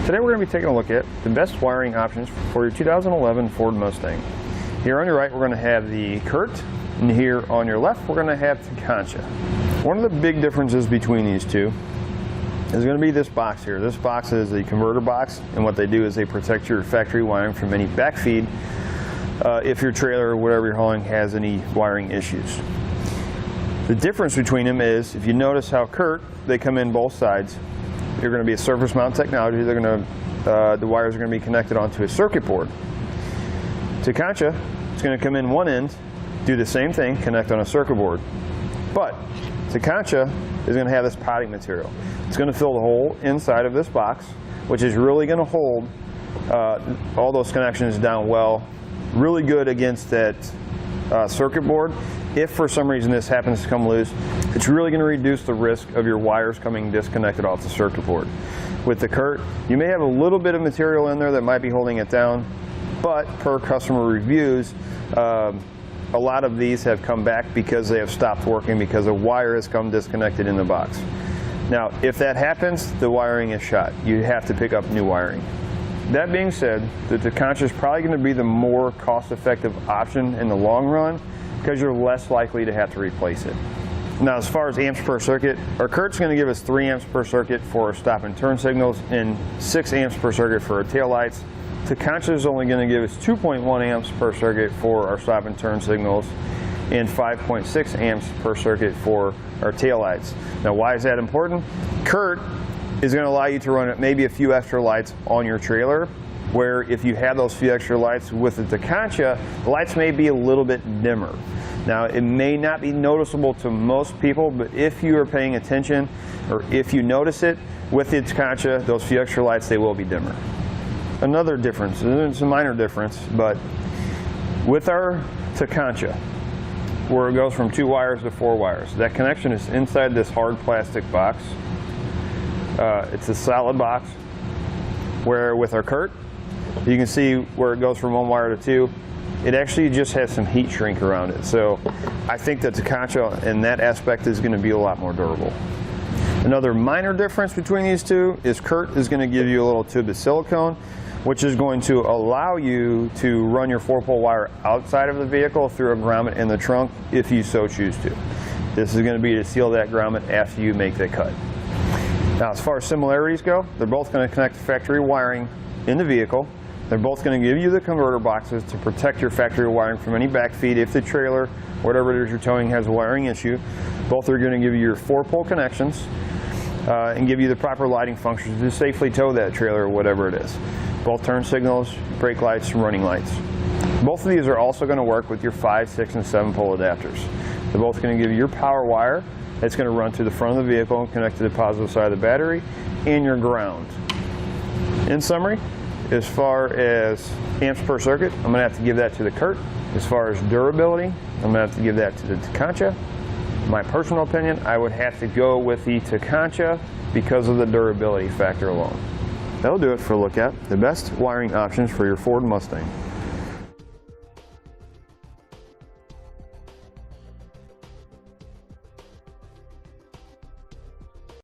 Today we're going to be taking a look at the best wiring options for your 2011 Ford Mustang. Here on your right we're going to have the Curt, and here on your left we're going to have Tekonsha. One of the big differences between these two is going to be this box here. This box is a converter box, and what they do is they protect your factory wiring from any backfeed if your trailer or whatever you're hauling has any wiring issues. The difference between them is, if you notice how Curt, they come in both sides. They're going to be a surface mount technology. They're going to, the wires are going to be connected onto a circuit board. Tekonsha, it's going to come in one end, do the same thing, connect on a circuit board. But Tekonsha is going to have this potting material. It's going to fill the hole inside of this box, which is really going to hold all those connections down well, really good against that circuit board. If for some reason this happens to come loose, it's really going to reduce the risk of your wires coming disconnected off the circuit board. With the Curt, you may have a little bit of material in there that might be holding it down, but per customer reviews, a lot of these have come back because they have stopped working because a wire has come disconnected in the box. Now, if that happens, the wiring is shot. You have to pick up new wiring. That being said, the Tekonsha is probably going to be the more cost-effective option in the long run, because you're less likely to have to replace it. Now, as far as amps per circuit, our Curt's going to give us 3 amps per circuit for our stop and turn signals and 6 amps per circuit for our tail lights. Tekonsha is only going to give us 2.1 amps per circuit for our stop and turn signals and 5.6 amps per circuit for our tail lights. Now, why is that important? Curt is going to allow you to run maybe a few extra lights on your trailer, where if you have those few extra lights with the Tekonsha, the lights may be a little bit dimmer. Now, it may not be noticeable to most people, but if you are paying attention, or if you notice it, with the Tekonsha, those few extra lights, they will be dimmer. Another difference, and it's a minor difference, but with our Tekonsha, where it goes from 2 wires to 4 wires, that connection is inside this hard plastic box. It's a solid box, where with our Curt, you can see where it goes from 1 wire to 2. It actually just has some heat shrink around it. So I think that Tekonsha in that aspect is going to be a lot more durable. Another minor difference between these two is Curt is going to give you a little tube of silicone, which is going to allow you to run your 4-pole wire outside of the vehicle through a grommet in the trunk if you so choose to. This is going to be to seal that grommet after you make that cut. Now, as far as similarities go, they're both going to connect factory wiring in the vehicle. They're both going to give you the converter boxes to protect your factory wiring from any backfeed if the trailer, whatever it is you're towing, has a wiring issue. Both are going to give you your 4-pole connections and give you the proper lighting functions to safely tow that trailer or whatever it is. Both turn signals, brake lights, and running lights. Both of these are also going to work with your 5, 6, and 7-pole adapters. They're both going to give you your power wire that's going to run to the front of the vehicle and connect to the positive side of the battery and your ground. In summary, as far as amps per circuit, I'm going to have to give that to the Curt. As far as durability, I'm going to have to give that to the Tekonsha. My personal opinion, I would have to go with the Tekonsha because of the durability factor alone. That'll do it for a look at the best wiring options for your Ford Mustang.